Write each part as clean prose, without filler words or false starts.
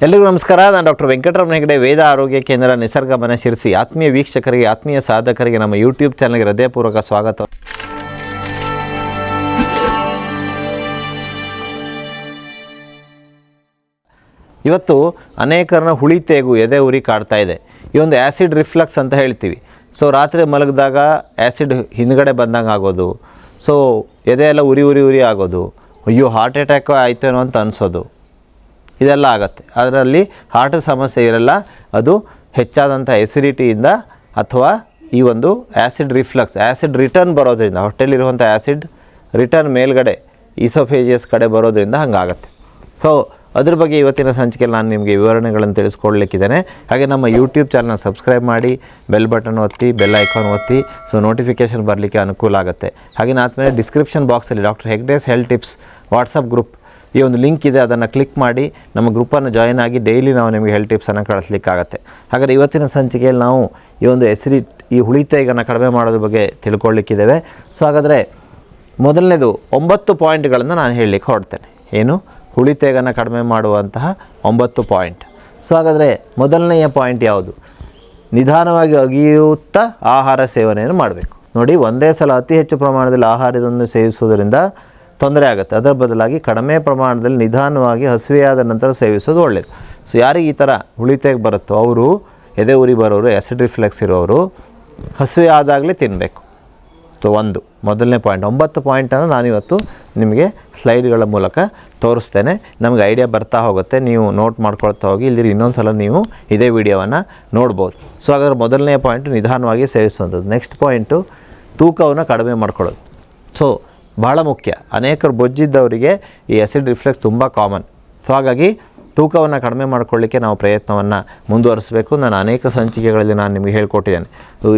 ಎಲ್ಲರಿಗೂ ನಮಸ್ಕಾರ. ನಾನು ಡಾಕ್ಟರ್ ವೆಂಕಟರಮಣ ಹೆಗಡೆ, ವೇದ ಆರೋಗ್ಯ ಕೇಂದ್ರ, ನಿಸರ್ಗ ಮನೆ ಶಿರಸಿ. ಆತ್ಮೀಯ ವೀಕ್ಷಕರಿಗೆ, ಆತ್ಮೀಯ ಸಾಧಕರಿಗೆ ನಮ್ಮ ಯೂಟ್ಯೂಬ್ ಚಾನಲ್ಗೆ ಹೃದಯಪೂರ್ವಕ ಸ್ವಾಗತ. ಇವತ್ತು ಅನೇಕರನ್ನ ಹುಳಿ ತೇಗು, ಎದೆ ಉರಿ ಕಾಡ್ತಾ ಇದೆ. ಈ ಒಂದು ಆ್ಯಸಿಡ್ ರಿಫ್ಲಕ್ಸ್ ಅಂತ ಹೇಳ್ತೀವಿ. ಸೊ ರಾತ್ರಿ ಮಲಗಿದಾಗ ಆ್ಯಸಿಡ್ ಹಿಂದ್ಗಡೆ ಬಂದಂಗೆ ಆಗೋದು, ಸೊ ಎದೆ ಎಲ್ಲ ಉರಿ ಆಗೋದು, ಅಯ್ಯೋ ಹಾರ್ಟ್ ಅಟ್ಯಾಕ್ ಆಯ್ತೇನೋ ಅಂತ ಅನಿಸೋದು, ಇದೆಲ್ಲ ಆಗುತ್ತೆ. ಅದರಲ್ಲಿ ಹಾರ್ಟ್ ಸಮಸ್ಯೆ ಇರಲ್ಲ, ಅದು ಹೆಚ್ಚಾದಂಥ ಎಸಿಡಿಟಿಯಿಂದ ಅಥವಾ ಈ ಒಂದು ಆ್ಯಸಿಡ್ ರಿಫ್ಲಕ್ಸ್, ಆ್ಯಸಿಡ್ ರಿಟರ್ನ್ ಬರೋದ್ರಿಂದ, ಹೊಟ್ಟೆಲಿರುವಂಥ ಆ್ಯಸಿಡ್ ರಿಟರ್ನ್ ಮೇಲ್ಗಡೆ ಈಸೋಫೇಜಿಯಸ್ ಕಡೆ ಬರೋದ್ರಿಂದ ಹಂಗಾಗತ್ತೆ. ಸೊ ಅದ್ರ ಬಗ್ಗೆ ಇವತ್ತಿನ ಸಂಚಿಕೆಯಲ್ಲಿ ನಾನು ನಿಮಗೆ ವಿವರಣೆಗಳನ್ನು ತಿಳಿಸ್ಕೊಡ್ಲಿಕ್ಕಿದ್ದೇನೆ. ಹಾಗೆ ನಮ್ಮ ಯೂಟ್ಯೂಬ್ ಚಾನಲ್ನ ಸಬ್ಸ್ಕ್ರೈಬ್ ಮಾಡಿ, ಬೆಲ್ ಬಟನ್ ಒತ್ತಿ, ಬೆಲ್ ಐಕಾನ್ ಒತ್ತಿ, ಸೊ ನೋಟಿಫಿಕೇಷನ್ ಬರಲಿಕ್ಕೆ ಅನುಕೂಲ ಆಗುತ್ತೆ. ಹಾಗೆ ಆದಮೇಲೆ ಡಿಸ್ಕ್ರಿಪ್ಷನ್ ಬಾಕ್ಸಲ್ಲಿ doctor Hegde's health tips WhatsApp group ಈ ಒಂದು ಲಿಂಕ್ ಇದೆ, ಅದನ್ನು ಕ್ಲಿಕ್ ಮಾಡಿ ನಮ್ಮ ಗ್ರೂಪನ್ನು ಜಾಯ್ನ್ ಆಗಿ ಡೈಲಿ ನಾವು ನಿಮಗೆ ಹೆಲ್ತ್ ಟಿಪ್ಸನ್ನು ಕಳಿಸ್ಲಿಕ್ಕಾಗತ್ತೆ. ಹಾಗಾದರೆ ಇವತ್ತಿನ ಸಂಚಿಕೆಯಲ್ಲಿ ನಾವು ಈ ಒಂದು ಈ ಹುಳಿತೇಗನ್ನು ಕಡಿಮೆ ಮಾಡೋದ್ರ ಬಗ್ಗೆ ತಿಳ್ಕೊಳ್ಳಿಕ್ಕಿದ್ದೇವೆ. ಸೊ ಹಾಗಾದರೆ ಮೊದಲನೇದು 9 ಪಾಯಿಂಟ್ಗಳನ್ನು ನಾನು ಹೇಳಲಿಕ್ಕೆ ಹೊರಡ್ತೇನೆ. ಏನು? ಹುಳಿತೇಗನ್ನು ಕಡಿಮೆ ಮಾಡುವಂತಹ 9 ಪಾಯಿಂಟ್. ಸೊ ಹಾಗಾದರೆ ಮೊದಲನೆಯ ಪಾಯಿಂಟ್ ಯಾವುದು? ನಿಧಾನವಾಗಿ ಅಗಿಯುತ್ತಾ ಆಹಾರ ಸೇವನೆಯನ್ನು ಮಾಡಬೇಕು. ನೋಡಿ, ಒಂದೇ ಸಲ ಅತಿ ಹೆಚ್ಚು ಪ್ರಮಾಣದಲ್ಲಿ ಆಹಾರವನ್ನು ಸೇವಿಸುವುದರಿಂದ ತೊಂದರೆ ಆಗುತ್ತೆ. ಅದರ ಬದಲಾಗಿ ಕಡಿಮೆ ಪ್ರಮಾಣದಲ್ಲಿ ನಿಧಾನವಾಗಿ ಹಸಿವೆಯಾದ ನಂತರ ಸೇವಿಸೋದು ಒಳ್ಳೆಯದು. ಸೊ ಯಾರಿಗೆ ಈ ಥರ ಹುಳಿತೇಗ ಬರುತ್ತೋ ಅವರು, ಎದೆ ಉರಿ ಬರೋರು, ಆ್ಯಸಿಡ್ ರಿಫ್ಲೆಕ್ಸ್ ಇರೋರು ಹಸಿವೆ ಆದಾಗಲೇ ತಿನ್ನಬೇಕು. ಸೊ ಮೊದಲನೇ ಪಾಯಿಂಟ್. 9 ಪಾಯಿಂಟನ್ನು ನಾನಿವತ್ತು ನಿಮಗೆ ಸ್ಲೈಡ್ಗಳ ಮೂಲಕ ತೋರಿಸ್ತೇನೆ. ನಮಗೆ ಐಡಿಯಾ ಬರ್ತಾ ಹೋಗುತ್ತೆ, ನೀವು ನೋಟ್ ಮಾಡ್ಕೊಳ್ತಾ ಹೋಗಿ. ಇಲ್ಲಿ ಇನ್ನೊಂದು ಸಲ ನೀವು ಇದೇ ವಿಡಿಯೋವನ್ನು ನೋಡ್ಬೋದು. ಸೊ ಹಾಗಾದ್ರೆ ಮೊದಲನೇ ಪಾಯಿಂಟು ನಿಧಾನವಾಗಿ ಸೇವಿಸುವಂಥದ್ದು. ನೆಕ್ಸ್ಟ್ ಪಾಯಿಂಟು ತೂಕವನ್ನು ಕಡಿಮೆ ಮಾಡ್ಕೊಳ್ಳೋದು. ಸೊ ಭಾಳ ಮುಖ್ಯ. ಅನೇಕರು ಬೊಜ್ಜಿದ್ದವರಿಗೆ ಈ ಆ್ಯಸಿಡ್ ರಿಫ್ಲೆಕ್ಸ್ ತುಂಬ ಕಾಮನ್. ಸೊ ಹಾಗಾಗಿ ತೂಕವನ್ನು ಕಡಿಮೆ ಮಾಡ್ಕೊಳ್ಳಿಕ್ಕೆ ನಾವು ಪ್ರಯತ್ನವನ್ನು ಮುಂದುವರಿಸಬೇಕು. ನಾನು ಅನೇಕ ಸಂಚಿಕೆಗಳಲ್ಲಿ ನಾನು ನಿಮಗೆ ಹೇಳ್ಕೊಟ್ಟಿದ್ದೇನೆ.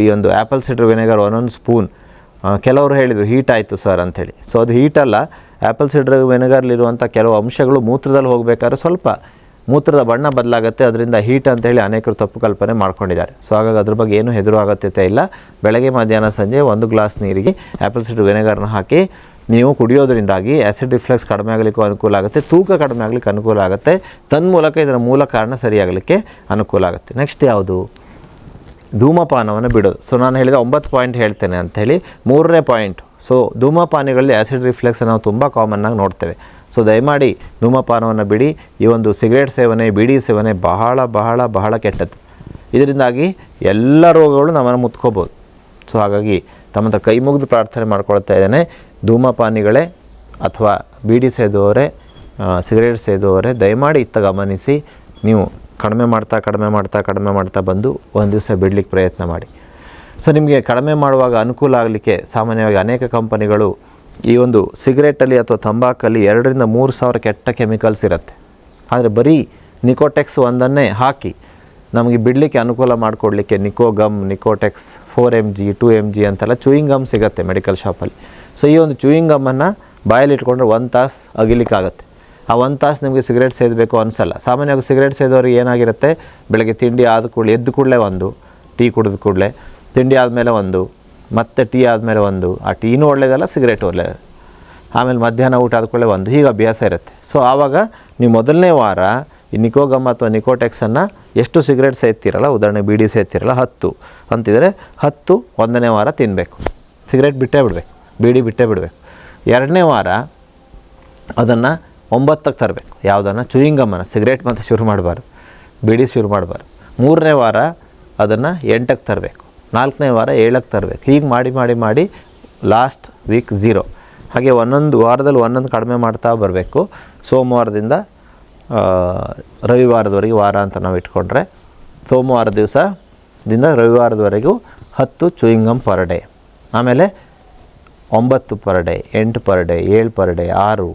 ಈ ಒಂದು ಆ್ಯಪಲ್ ಸಿಡರ್ ವಿನೆಗರ್ 1 ಸ್ಪೂನ್, ಕೆಲವರು ಹೇಳಿದರು ಹೀಟ್ ಆಯಿತು ಸರ್ ಅಂಥೇಳಿ. ಸೊ ಅದು ಹೀಟಲ್ಲ. ಆ್ಯಪಲ್ ಸಿಡರ್ ವಿನೆಗರ್ಲಿರುವಂಥ ಕೆಲವು ಅಂಶಗಳು ಮೂತ್ರದಲ್ಲಿ ಹೋಗಬೇಕಾದ್ರೆ ಸ್ವಲ್ಪ ಮೂತ್ರದ ಬಣ್ಣ ಬದಲಾಗುತ್ತೆ, ಅದರಿಂದ ಹೀಟ್ ಅಂತೇಳಿ ಅನೇಕರು ತಪ್ಪು ಕಲ್ಪನೆ ಮಾಡ್ಕೊಂಡಿದ್ದಾರೆ. ಸೊ ಹಾಗಾಗಿ ಅದ್ರ ಬಗ್ಗೆ ಏನು ಹೆದರು ಅಗತ್ಯತೆ ಇಲ್ಲ. ಬೆಳಗ್ಗೆ, ಮಧ್ಯಾಹ್ನ, ಸಂಜೆ 1 ಗ್ಲಾಸ್ ನೀರಿಗೆ ಆ್ಯಪಲ್ ಸಿಡರ್ ವಿನೆಗರ್ನ ಹಾಕಿ ನೀವು ಕುಡಿಯೋದ್ರಿಂದಾಗಿ ಆ್ಯಸಿಡ್ ರಿಫ್ಲೆಕ್ಸ್ ಕಡಿಮೆ ಆಗಲಿಕ್ಕೂ ಅನುಕೂಲ ಆಗುತ್ತೆ, ತೂಕ ಕಡಿಮೆ ಆಗಲಿಕ್ಕೆ ಅನುಕೂಲ ಆಗುತ್ತೆ, ತನ್ಮೂಲಕ ಇದರ ಮೂಲ ಕಾರಣ ಸರಿಯಾಗಲಿಕ್ಕೆ ಅನುಕೂಲ ಆಗುತ್ತೆ. ನೆಕ್ಸ್ಟ್ ಯಾವುದು? ಧೂಮಪಾನವನ್ನು ಬಿಡೋದು. ಸೊ ನಾನು ಹೇಳಿದ 9 ಪಾಯಿಂಟ್ ಹೇಳ್ತೇನೆ ಅಂಥೇಳಿ. 3ನೇ ಪಾಯಿಂಟ್. ಸೊ ಧೂಮಪಾನಿಗಳಲ್ಲಿ ಆ್ಯಸಿಡ್ ರಿಫ್ಲೆಕ್ಸ್ ನಾವು ತುಂಬ ಕಾಮನ್ನಾಗಿ ನೋಡ್ತೇವೆ. ಸೊ ದಯಮಾಡಿ ಧೂಮಪಾನವನ್ನು ಬಿಡಿ. ಈ ಒಂದು ಸಿಗರೇಟ್ ಸೇವನೆ, ಬೀಡಿ ಸೇವನೆ ಬಹಳ ಬಹಳ ಬಹಳ ಕೆಟ್ಟದ್ದು. ಇದರಿಂದಾಗಿ ಎಲ್ಲ ರೋಗಗಳು ನಮ್ಮನ್ನು ಮುತ್ಕೋಬೋದು. ಸೊ ಹಾಗಾಗಿ ತಮ್ಮ ಹತ್ರ ಕೈ ಮುಗಿದು ಪ್ರಾರ್ಥನೆ ಮಾಡ್ಕೊಳ್ತಾ ಇದ್ದೇನೆ, ಧೂಮಪಾನಿಗಳೇ ಅಥವಾ ಬೀಡಿ ಸೇದುವವರೇ, ಸಿಗರೇಟ್ ಸೇದುವವರೇ, ದಯಮಾಡಿ ಇತ್ತ ಗಮನಿಸಿ. ನೀವು ಕಡಿಮೆ ಮಾಡ್ತಾ ಬಂದು ಒಂದು ದಿವಸ ಬಿಡಲಿಕ್ಕೆ ಪ್ರಯತ್ನ ಮಾಡಿ. ಸೊ ನಿಮಗೆ ಕಡಿಮೆ ಮಾಡುವಾಗ ಅನುಕೂಲ ಆಗಲಿಕ್ಕೆ ಸಾಮಾನ್ಯವಾಗಿ ಅನೇಕ ಕಂಪನಿಗಳು ಈ ಒಂದು ಸಿಗರೇಟಲ್ಲಿ ಅಥವಾ ತಂಬಾಕಲ್ಲಿ 2,000 to 3,000 ಕೆಟ್ಟ ಕೆಮಿಕಲ್ಸ್ ಇರುತ್ತೆ. ಆದರೆ ಬರೀ ನಿಕೋಟೆಕ್ಸ್ ಒಂದನ್ನೇ ಹಾಕಿ ನಮಗೆ ಬಿಡಲಿಕ್ಕೆ ಅನುಕೂಲ ಮಾಡಿಕೊಡ್ಲಿಕ್ಕೆ ನಿಕೋಗಮ್, ನಿಕೋಟೆಕ್ಸ್ 4 mg 2 mg ಅಂತೆಲ್ಲ ಚೂಯಿಂಗ್ ಗಮ್ ಸಿಗುತ್ತೆ ಮೆಡಿಕಲ್ ಶಾಪಲ್ಲಿ. ಸೊ ಈ ಒಂದು ಚೂಯಿಂಗ್ ಗಮ್ಮನ್ನು ಬಾಯಲ್ಲಿಟ್ಕೊಂಡ್ರೆ 1 ತಾಸು ಅಗಿಲಿಕ್ಕಾಗತ್ತೆ. ಆ 1 ತಾಸು ನಿಮಗೆ ಸಿಗರೇಟ್ ಸೇದಬೇಕು ಅನಿಸಲ್ಲ. ಸಾಮಾನ್ಯವಾಗಿ ಸಿಗರೇಟ್ ಸೇದೋರಿಗೆ ಏನಾಗಿರುತ್ತೆ, ಬೆಳಗ್ಗೆ ತಿಂಡಿ ಆದ ಕೂಡಲೇ, ಎದ್ದು ಕೂಡಲೇ 1, ಟೀ ಕುಡಿದ ಕೂಡಲೇ, ತಿಂಡಿ ಆದಮೇಲೆ 1, ಮತ್ತು ಟೀ ಆದಮೇಲೆ 1, ಆ ಟೀನೂ ಒಳ್ಳೆಯದಲ್ಲ, ಸಿಗರೇಟ್ ಒಳ್ಳೆಯದು, ಆಮೇಲೆ ಮಧ್ಯಾಹ್ನ ಊಟ ಆದ ಕೂಡಲೇ 1, ಹೀಗೆ ಅಭ್ಯಾಸ ಇರುತ್ತೆ. ಸೊ ಆವಾಗ ನೀವು ಮೊದಲನೇ ವಾರ ಈ ನಿಕೋಗಮ್ ಅಥವಾ ನಿಕೋಟೆಕ್ಸನ್ನು ಎಷ್ಟು ಸಿಗರೇಟ್ ಸೇರ್ತೀರಲ್ಲ, ಉದಾಹರಣೆ ಬೀಡಿ ಸೇರ್ತೀರಲ್ಲ 10 ಅಂತಿದ್ರೆ 10 1ನೇ ವಾರ ತಿನ್ನಬೇಕು, ಸಿಗರೇಟ್ ಬಿಟ್ಟೇ ಬಿಡಬೇಕು, ಬೀಡಿ ಬಿಟ್ಟೇ ಬಿಡಬೇಕು. 2ನೇ ವಾರ ಅದನ್ನು 9ಕ್ಕೆ ತರಬೇಕು. ಯಾವುದನ್ನು? ಚೂಯಿಂಗಮ್ಮನ್ನು. ಸಿಗರೇಟ್ ಮತ್ತು ಶುರು ಮಾಡಬಾರ್ದು, ಬೀಡಿ ಶುರು ಮಾಡಬಾರ್ದು. 3ನೇ ವಾರ ಅದನ್ನು 8ಕ್ಕೆ ತರಬೇಕು, 4ನೇ ವಾರ 7ಕ್ಕೆ ತರಬೇಕು. ಹೀಗೆ ಮಾಡಿ ಲಾಸ್ಟ್ ವೀಕ್ 0. ಹಾಗೆ ಒಂದೊಂದು ವಾರದಲ್ಲಿ ಒಂದೊಂದು ಕಡಿಮೆ ಮಾಡ್ತಾ ಬರಬೇಕು. ಸೋಮವಾರದಿಂದ ರವಿವಾರದವರೆಗೆ ವಾರ ಅಂತ ನಾವು ಇಟ್ಕೊಂಡ್ರೆ, ಸೋಮವಾರ ದಿವಸದಿಂದ ರವಿವಾರದವರೆಗೂ 10 ಚೂಯಿಂಗಮ್ ಪರ್ ಡೇ, ಆಮೇಲೆ 9 per day, 8 per day, 7 per day, 6,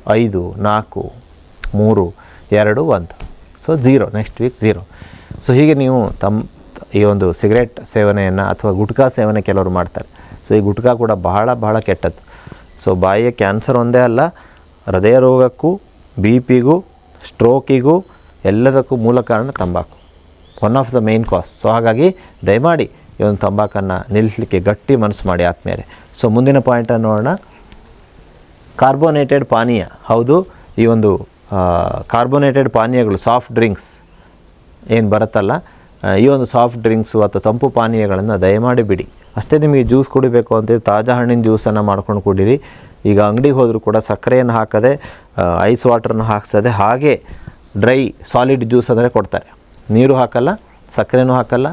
5, 4, 3, 2, 1. So 0. Next week 0. So ಹೀಗೆ ನೀವು ಈ ಒಂದು ಸಿಗರೇಟ್ ಸೇವನೆಯನ್ನು ಅಥವಾ ಗುಟ್ಕಾ ಸೇವನೆ ಕೆಲವರು ಮಾಡ್ತಾರೆ. ಸೊ ಈ ಗುಟ್ಕಾ ಕೂಡ ಬಹಳ ಬಹಳ ಕೆಟ್ಟದ್ದು. ಸೊ ಬಾಯಿಯ ಕ್ಯಾನ್ಸರ್ ಒಂದೇ ಅಲ್ಲ, ಹೃದಯ ರೋಗಕ್ಕೂ, BP-ಗೂ, ಸ್ಟ್ರೋಕಿಗೂ ಎಲ್ಲದಕ್ಕೂ ಮೂಲ ಕಾರಣ ತಂಬಾಕು, one of the main cause. So ಹಾಗಾಗಿ ದಯಮಾಡಿ ಈ ಒಂದು ತಂಬಾಕನ್ನು ನಿಲ್ಲಿಸಲಿಕ್ಕೆ ಗಟ್ಟಿ ಮನಸ್ಸು ಮಾಡಿ ಆದಮೇಲೆ. ಸೊ ಮುಂದಿನ ಪಾಯಿಂಟನ್ನು ನೋಡೋಣ. ಕಾರ್ಬೋನೇಟೆಡ್ ಪಾನೀಯ. ಹೌದು, ಈ ಒಂದು ಕಾರ್ಬೋನೇಟೆಡ್ ಪಾನೀಯಗಳು, ಸಾಫ್ಟ್ ಡ್ರಿಂಕ್ಸ್ ಏನು ಬರುತ್ತಲ್ಲ, ಈ ಒಂದು ಸಾಫ್ಟ್ ಡ್ರಿಂಕ್ಸು ಅಥವಾ ತಂಪು ಪಾನೀಯಗಳನ್ನು ದಯಮಾಡಿ ಬಿಡಿ. ಅಷ್ಟೇ ನಿಮಗೆ ಜ್ಯೂಸ್ ಕುಡಿಬೇಕು ಅಂತೇಳಿ ತಾಜಾ ಹಣ್ಣಿನ ಜ್ಯೂಸನ್ನು ಮಾಡ್ಕೊಂಡು ಕುಡೀರಿ. ಈಗ ಅಂಗಡಿಗೆ ಹೋದರೂ ಕೂಡ ಸಕ್ಕರೆಯನ್ನು ಹಾಕದೆ, ಐಸ್ ವಾಟ್ರನ್ನು ಹಾಕ್ಸದೆ, ಹಾಗೆ ಡ್ರೈ ಸಾಲಿಡ್ ಜ್ಯೂಸ್ ಅಂದರೆ ಕೊಡ್ತಾರೆ. ನೀರು ಹಾಕಲ್ಲ, ಸಕ್ಕರೆನೂ ಹಾಕಲ್ಲ,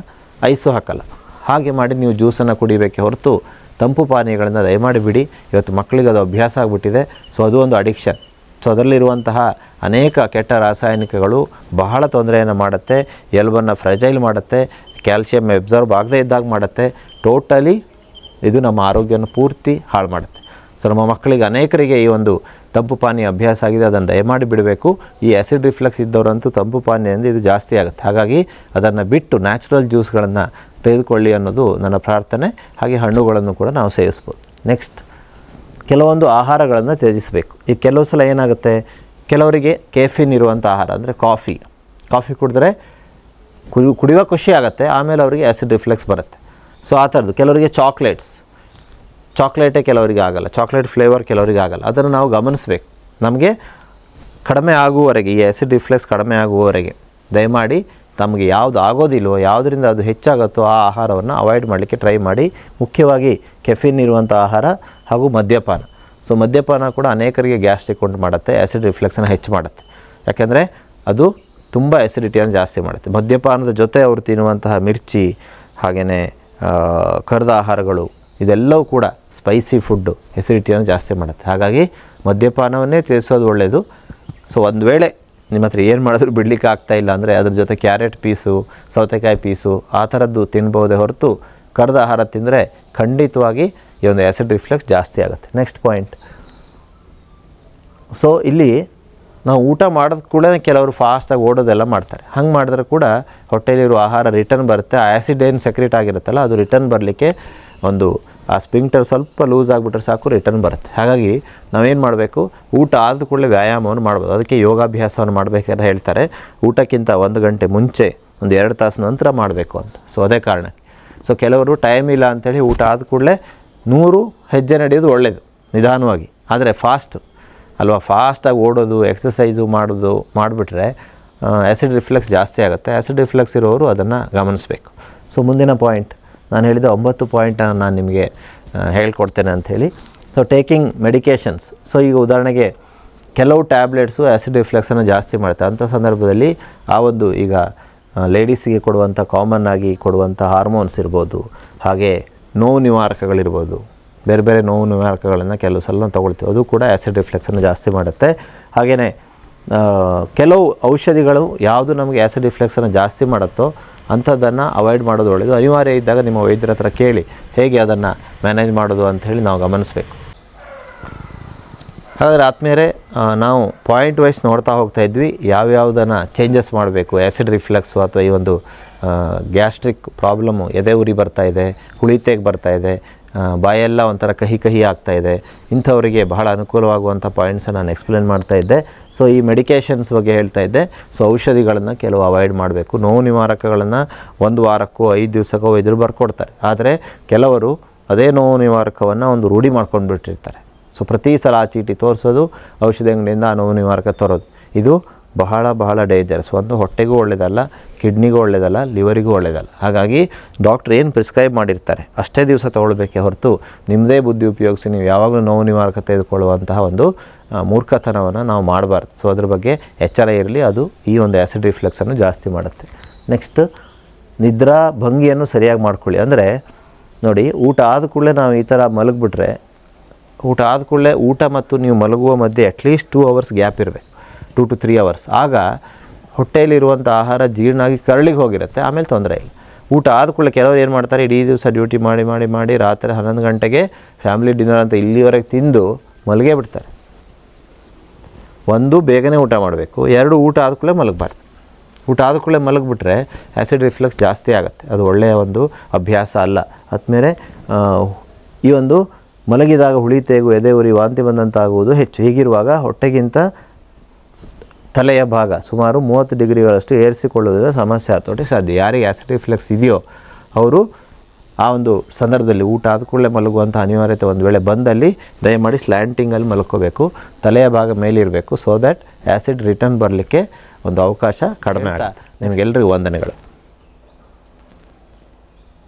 ಐಸು ಹಾಕಲ್ಲ. ಹಾಗೆ ಮಾಡಿ ನೀವು ಜ್ಯೂಸನ್ನು ಕುಡಿಬೇಕೆ ಹೊರತು ತಂಪು ಪಾನೀಯಗಳನ್ನು ದಯಮಾಡಿ ಬಿಡಿ. ಇವತ್ತು ಮಕ್ಕಳಿಗೆ ಅದು ಅಭ್ಯಾಸ ಆಗಿಬಿಟ್ಟಿದೆ. ಸೊ ಅದು ಒಂದು ಅಡಿಕ್ಷನ್. ಸೊ ಅದರಲ್ಲಿರುವಂತಹ ಅನೇಕ ಕೆಟ್ಟ ರಾಸಾಯನಿಕಗಳು ಬಹಳ ತೊಂದರೆಯನ್ನು ಮಾಡುತ್ತೆ, ಎಲುಬನ್ನು ಫ್ರೆಜೈಲ್ ಮಾಡುತ್ತೆ, ಕ್ಯಾಲ್ಸಿಯಂ ಅಬ್ಸರ್ವ್ ಆಗದೇ ಇದ್ದಾಗ ಮಾಡುತ್ತೆ. ಟೋಟಲಿ ಇದು ನಮ್ಮ ಆರೋಗ್ಯನ ಪೂರ್ತಿ ಹಾಳು ಮಾಡುತ್ತೆ. ಸೊ ನಮ್ಮ ಮಕ್ಕಳಿಗೆ ಅನೇಕರಿಗೆ ಈ ಒಂದು ತಂಪು ಪಾನೀಯ ಅಭ್ಯಾಸ ಆಗಿದೆ, ಅದನ್ನು ದಯಮಾಡಿ ಬಿಡಬೇಕು. ಈ ಆ್ಯಸಿಡ್ ರಿಫ್ಲಕ್ಸ್ ಇದ್ದವರಂತೂ ತಂಪು ಪಾನೀಯದಿಂದ ಇದು ಜಾಸ್ತಿ ಆಗುತ್ತೆ. ಹಾಗಾಗಿ ಅದನ್ನು ಬಿಟ್ಟು ನ್ಯಾಚುರಲ್ ಜ್ಯೂಸ್ಗಳನ್ನು ತೆಗೆದುಕೊಳ್ಳಿ ಅನ್ನೋದು ನನ್ನ ಪ್ರಾರ್ಥನೆ. ಹಾಗೆ ಹಣ್ಣುಗಳನ್ನು ಕೂಡ ನಾವು ಸೇವಿಸ್ಬೋದು. ನೆಕ್ಸ್ಟ್, ಕೆಲವೊಂದು ಆಹಾರಗಳನ್ನು ತ್ಯಜಿಸಬೇಕು. ಈ ಕೆಲವು ಸಲ ಏನಾಗುತ್ತೆ, ಕೆಲವರಿಗೆ ಕೆಫಿನ್ ಇರುವಂಥ ಆಹಾರ ಅಂದರೆ ಕಾಫಿ ಕುಡಿದ್ರೆ ಕುಡಿಯುವ ಖುಷಿ ಆಗುತ್ತೆ, ಆಮೇಲೆ ಅವರಿಗೆ ಆ್ಯಸಿಡ್ ರಿಫ್ಲೆಕ್ಸ್ ಬರುತ್ತೆ. ಸೊ ಆ ಥರದ್ದು. ಕೆಲವರಿಗೆ ಚಾಕ್ಲೇಟೇ ಕೆಲವರಿಗೆ ಆಗಲ್ಲ, ಚಾಕ್ಲೇಟ್ ಫ್ಲೇವರ್ ಕೆಲವರಿಗೆ ಆಗಲ್ಲ. ಅದನ್ನು ನಾವು ಗಮನಿಸಬೇಕು. ನಮಗೆ ಕಡಿಮೆ ಆಗುವವರೆಗೆ, ಈ ಆ್ಯಸಿಡ್ ರಿಫ್ಲೆಕ್ಸ್ ಕಡಿಮೆ ಆಗುವವರೆಗೆ ದಯಮಾಡಿ ತಮಗೆ ಯಾವುದು ಆಗೋದಿಲ್ವೋ, ಯಾವುದರಿಂದ ಅದು ಹೆಚ್ಚಾಗುತ್ತೋ ಆ ಆಹಾರವನ್ನು ಅವಾಯ್ಡ್ ಮಾಡಲಿಕ್ಕೆ ಟ್ರೈ ಮಾಡಿ. ಮುಖ್ಯವಾಗಿ ಕೆಫಿನ್ ಇರುವಂಥ ಆಹಾರ ಹಾಗೂ ಮದ್ಯಪಾನ. ಸೊ ಮದ್ಯಪಾನ ಕೂಡ ಅನೇಕರಿಗೆ ಗ್ಯಾಸ್ಟ್ರಿಕ್ ಉಂಟು ಮಾಡುತ್ತೆ, ಆ್ಯಸಿಡ್ ರಿಫ್ಲೆಕ್ಸನ್ನು ಹೆಚ್ಚು ಮಾಡುತ್ತೆ. ಯಾಕೆಂದರೆ ಅದು ತುಂಬ ಆ್ಯಸಿಡಿಟಿಯನ್ನು ಜಾಸ್ತಿ ಮಾಡುತ್ತೆ. ಮದ್ಯಪಾನದ ಜೊತೆ ಅವರು ತಿನ್ನುವಂತಹ ಮಿರ್ಚಿ, ಹಾಗೆಯೇ ಕರಿದ ಆಹಾರಗಳು, ಇದೆಲ್ಲವೂ ಕೂಡ ಸ್ಪೈಸಿ ಫುಡ್ಡು ಆ್ಯಸಿಡಿಟಿಯನ್ನು ಜಾಸ್ತಿ ಮಾಡುತ್ತೆ. ಹಾಗಾಗಿ ಮದ್ಯಪಾನವನ್ನೇ ತ್ಯಜಿಸೋದು ಒಳ್ಳೆಯದು. ಸೊ ಒಂದು ವೇಳೆ ನಿಮ್ಮ ಹತ್ರ ಏನು ಮಾಡಿದ್ರೂ ಬಿಡಲಿಕ್ಕೆ ಆಗ್ತಾಯಿಲ್ಲ ಅಂದರೆ ಅದ್ರ ಜೊತೆ ಕ್ಯಾರೆಟ್ ಪೀಸು, ಸೌತೆಕಾಯಿ ಪೀಸು ಆ ಥರದ್ದು ತಿನ್ಬೋದೇ ಹೊರತು ಕರಿದ ಆಹಾರ ತಿಂದರೆ ಖಂಡಿತವಾಗಿ ಈ ಒಂದು ಆ್ಯಸಿಡ್ ರಿಫ್ಲೆಕ್ಸ್ ಜಾಸ್ತಿ ಆಗುತ್ತೆ. ನೆಕ್ಸ್ಟ್ ಪಾಯಿಂಟ್, ಸೊ ಇಲ್ಲಿ ನಾವು ಊಟ ಮಾಡೋದು ಕೂಡ ಕೆಲವರು ಫಾಸ್ಟಾಗಿ ಓಡೋದೆಲ್ಲ ಮಾಡ್ತಾರೆ. ಹಂಗೆ ಮಾಡಿದ್ರೆ ಕೂಡ ಹೊಟ್ಟೆಯಲ್ಲಿರೋ ಆಹಾರ ರಿಟರ್ನ್ ಬರುತ್ತೆ. ಆ ಆ್ಯಸಿಡ್ ಏನು ಸೆಕ್ರೆಟ್ ಆಗಿರುತ್ತಲ್ಲ ಅದು ರಿಟರ್ನ್ ಬರಲಿಕ್ಕೆ ಒಂದು ಆ ಸ್ಪಿಂಕ್ಟರ್ ಸ್ವಲ್ಪ ಲೂಸ್ ಆಗಿಬಿಟ್ರೆ ಸಾಕು, ರಿಟರ್ನ್ ಬರುತ್ತೆ. ಹಾಗಾಗಿ ನಾವೇನು ಮಾಡಬೇಕು, ಊಟ ಆದ ಕೂಡಲೇ ವ್ಯಾಯಾಮವನ್ನು ಮಾಡ್ಬೋದು. ಅದಕ್ಕೆ ಯೋಗಾಭ್ಯಾಸವನ್ನು ಮಾಡಬೇಕಂತ ಹೇಳ್ತಾರೆ. ಊಟಕ್ಕಿಂತ 1 ಗಂಟೆ ಮುಂಚೆ, ಒಂದು 2 ತಾಸು ನಂತರ ಮಾಡಬೇಕು ಅಂತ. ಸೊ ಅದೇ ಕಾರಣ. ಸೊ ಕೆಲವರು ಟೈಮ್ ಇಲ್ಲ ಅಂಥೇಳಿ ಊಟ ಆದ ಕೂಡಲೇ 100 ಹೆಜ್ಜೆ ನಡೆಯೋದು ಒಳ್ಳೆಯದು, ನಿಧಾನವಾಗಿ. ಆದರೆ ಫಾಸ್ಟಾಗಿ ಓಡೋದು, ಎಕ್ಸಸೈಸು ಮಾಡಿಬಿಟ್ರೆ ಆ್ಯಸಿಡ್ ರಿಫ್ಲೆಕ್ಸ್ ಜಾಸ್ತಿ ಆಗುತ್ತೆ. ಆ್ಯಸಿಡ್ ರಿಫ್ಲೆಕ್ಸ್ ಇರೋರು ಅದನ್ನು ಗಮನಿಸಬೇಕು. ಸೊ ಮುಂದಿನ ಪಾಯಿಂಟ್, ನಾನು ಹೇಳಿದ 9 ಪಾಯಿಂಟನ್ನು ನಾನು ನಿಮಗೆ ಹೇಳ್ಕೊಡ್ತೇನೆ ಅಂಥೇಳಿ. So taking medications. ಸೊ ಈಗ ಉದಾಹರಣೆಗೆ ಕೆಲವು ಟ್ಯಾಬ್ಲೆಟ್ಸು ಆ್ಯಸಿಡ್ ರಿಫ್ಲೆಕ್ಸನ್ನು ಜಾಸ್ತಿ ಮಾಡುತ್ತೆ. ಅಂಥ ಸಂದರ್ಭದಲ್ಲಿ ಆ ಒಂದು ಈಗ ಲೇಡೀಸಿಗೆ ಕೊಡುವಂಥ ಕಾಮನ್ ಆಗಿ ಕೊಡುವಂಥ ಹಾರ್ಮೋನ್ಸ್ ಇರ್ಬೋದು, ಹಾಗೆ ನೋವು ನಿವಾರಕಗಳಿರ್ಬೋದು, ಬೇರೆ ನೋವು ನಿವಾರಕಗಳನ್ನು ಕೆಲವು ಸಲ ತೊಗೊಳ್ತೀವಿ, ಅದು ಕೂಡ ಆ್ಯಸಿಡ್ ರಿಫ್ಲೆಕ್ಸನ್ನು ಜಾಸ್ತಿ ಮಾಡುತ್ತೆ. ಹಾಗೆಯೇ ಕೆಲವು ಔಷಧಿಗಳು ಯಾವುದು ನಮಗೆ ಆ್ಯಸಿಡ್ ರಿಫ್ಲೆಕ್ಸನ್ನು ಜಾಸ್ತಿ ಮಾಡುತ್ತೋ ಅಂಥದ್ದನ್ನು ಅವಾಯ್ಡ್ ಮಾಡೋದು ಒಳ್ಳೆಯದು. ಅನಿವಾರ್ಯ ಇದ್ದಾಗ ನಿಮ್ಮ ವೈದ್ಯರ ಹತ್ರ ಕೇಳಿ ಹೇಗೆ ಅದನ್ನು ಮ್ಯಾನೇಜ್ ಮಾಡೋದು ಅಂಥೇಳಿ ನಾವು ಗಮನಿಸಬೇಕು. ಹಾಗಾದರೆ ಆದಮೇಲೆ ನಾವು ಪಾಯಿಂಟ್ ವೈಸ್ ನೋಡ್ತಾ ಹೋಗ್ತಾ ಇದ್ವಿ, ಯಾವ್ಯಾವುದನ್ನು ಚೇಂಜಸ್ ಮಾಡಬೇಕು. ಆ್ಯಸಿಡ್ ರಿಫ್ಲೆಕ್ಸು ಅಥವಾ ಈ ಒಂದು ಗ್ಯಾಸ್ಟ್ರಿಕ್ ಪ್ರಾಬ್ಲಮ್ಮು, ಎದೆ ಉರಿ ಬರ್ತಾಯಿದೆ, ಹುಳಿತೆಗೆ ಬರ್ತಾಯಿದೆ, ಬಾಯೆಲ್ಲ ಒಂಥರ ಕಹಿ ಆಗ್ತಾಯಿದೆ, ಇಂಥವರಿಗೆ ಬಹಳ ಅನುಕೂಲವಾಗುವಂಥ ಪಾಯಿಂಟ್ಸನ್ನು ನಾನು ಎಕ್ಸ್ಪ್ಲೇನ್ ಮಾಡ್ತಾಯಿದ್ದೆ. ಸೊ ಈ ಮೆಡಿಕೇಷನ್ಸ್ ಬಗ್ಗೆ ಹೇಳ್ತಾ ಇದ್ದೆ. ಸೊ ಔಷಧಿಗಳನ್ನು ಕೆಲವು ಅವಾಯ್ಡ್ ಮಾಡಬೇಕು. ನೋವು ನಿವಾರಕಗಳನ್ನು 1 ವಾರಕ್ಕೋ 5 ದಿವಸಕ್ಕೋ ವೈದ್ಯರು ಬರ್ಕೊಡ್ತಾರೆ. ಆದರೆ ಕೆಲವರು ಅದೇ ನೋವು ನಿವಾರಕವನ್ನು ಒಂದು ರೂಢಿ ಮಾಡ್ಕೊಂಡು ಬಿಟ್ಟಿರ್ತಾರೆ. ಸೊ ಪ್ರತಿ ಸಲ ಆ ಚೀಟಿ ತೋರಿಸೋದು, ಔಷಧಿ ಅಂಗಡಿಯಿಂದ ಆ ನೋವು ನಿವಾರಕ ತರೋದು, ಇದು ಬಹಳ ಡೇಂಜರಸ್. ಒಂದು ಹೊಟ್ಟೆಗೂ ಒಳ್ಳೆಯದಲ್ಲ, ಕಿಡ್ನಿಗೂ ಒಳ್ಳೆಯದಲ್ಲ, ಲಿವರಿಗೂ ಒಳ್ಳೆಯದಲ್ಲ. ಹಾಗಾಗಿ ಡಾಕ್ಟ್ರ್ ಏನು ಪ್ರಿಸ್ಕ್ರೈಬ್ ಮಾಡಿರ್ತಾರೆ ಅಷ್ಟೇ ದಿವಸ ತೊಗೊಳ್ಬೇಕೇ ಹೊರತು ನಿಮ್ಮದೇ ಬುದ್ಧಿ ಉಪಯೋಗಿಸಿ ನೀವು ಯಾವಾಗಲೂ ನೋವು ನಿವಾರಕ ತೆಗೆದುಕೊಳ್ಳುವಂತಹ ಒಂದು ಮೂರ್ಖತನವನ್ನು ನಾವು ಮಾಡಬಾರ್ದು. ಸೊ ಅದ್ರ ಬಗ್ಗೆ ಎಚ್ಚರ ಇರಲಿ. ಅದು ಈ ಒಂದು ಆ್ಯಸಿಡ್ ರಿಫ್ಲೆಕ್ಸನ್ನು ಜಾಸ್ತಿ ಮಾಡುತ್ತೆ. ನೆಕ್ಸ್ಟ್, ನಿದ್ರಾ ಭಂಗಿಯನ್ನು ಸರಿಯಾಗಿ ಮಾಡ್ಕೊಳ್ಳಿ. ಅಂದರೆ ನೋಡಿ, ಊಟ ಆದ ಕೂಡಲೇ ನಾವು ಈ ಥರ ಮಲಗಿಬಿಟ್ರೆ, ಊಟ ಆದ ಕೂಡಲೇ ಊಟ ಮತ್ತು ನೀವು ಮಲಗುವ ಮಧ್ಯೆ ಅಟ್ಲೀಸ್ಟ್ 2 ಅವರ್ಸ್ ಗ್ಯಾಪ್ ಇರಬೇಕು, 2 to 3 ಅವರ್ಸ್. ಆಗ ಹೊಟ್ಟೆಯಲ್ಲಿರುವಂಥ ಆಹಾರ ಜೀರ್ಣ ಆಗಿ ಕರಳಿಗೆ ಹೋಗಿರುತ್ತೆ, ಆಮೇಲೆ ತೊಂದರೆ ಇಲ್ಲ. ಊಟ ಆದ ಕೂಡಲೇ ಕೆಲವರು ಏನು ಮಾಡ್ತಾರೆ, ಇಡೀ ದಿವಸ ಡ್ಯೂಟಿ ಮಾಡಿ ರಾತ್ರಿ 11 ಗಂಟೆಗೆ ಫ್ಯಾಮಿಲಿ ಡಿನ್ನರ್ ಅಂತ ಇಲ್ಲಿವರೆಗೆ ತಿಂದು ಮಲಗೇ ಬಿಡ್ತಾರೆ. 1, ಬೇಗನೆ ಊಟ ಮಾಡಬೇಕು. 2, ಊಟ ಆದ ಕೂಡಲೇ ಮಲಗಬಾರ್ದು. ಊಟ ಆದ ಕೂಡಲೇ ಮಲಗಿಬಿಟ್ರೆ ಆ್ಯಸಿಡ್ ರಿಫ್ಲೆಕ್ಸ್ ಜಾಸ್ತಿ ಆಗುತ್ತೆ. ಅದು ಒಳ್ಳೆಯ ಒಂದು ಅಭ್ಯಾಸ ಅಲ್ಲ. ಆದಮೇಲೆ ಈ ಒಂದು ಮಲಗಿದಾಗ ಹುಳಿತೆಗು, ಎದೆ ಉರಿ, ವಾಂತಿ ಬಂದಂತಾಗುವುದು ಹೆಚ್ಚು. ಹೀಗಿರುವಾಗ ಹೊಟ್ಟೆಗಿಂತ ತಲೆಯ ಭಾಗ ಸುಮಾರು 30 ಡಿಗ್ರಿಗಳಷ್ಟು ಏರಿಸಿಕೊಳ್ಳುವುದರಿಂದ ಸಮಸ್ಯೆ ಹತೋಟಿ ಸಾಧ್ಯ. ಯಾರಿಗೆ ಆ್ಯಸಿಡ್ ರಿಫ್ಲೆಕ್ಸ್ ಇದೆಯೋ ಅವರು ಆ ಒಂದು ಸಂದರ್ಭದಲ್ಲಿ ಊಟ ಆದ ಕೂಡಲೇ ಮಲಗುವಂಥ ಅನಿವಾರ್ಯತೆ ಒಂದು ವೇಳೆ ಬಂದಲ್ಲಿ ದಯಮಾಡಿ ಸ್ಲ್ಯಾಂಟಿಂಗಲ್ಲಿ ಮಲ್ಕೋಬೇಕು, ತಲೆಯ ಭಾಗ ಮೇಲಿರಬೇಕು. ಸೊ ದ್ಯಾಟ್ ಆ್ಯಸಿಡ್ ರಿಟರ್ನ್ ಬರಲಿಕ್ಕೆ ಒಂದು ಅವಕಾಶ ಕಡಿಮೆ ಆಗುತ್ತೆ. ನಿಮಗೆಲ್ಲರಿಗೂ ವಂದನೆಗಳು.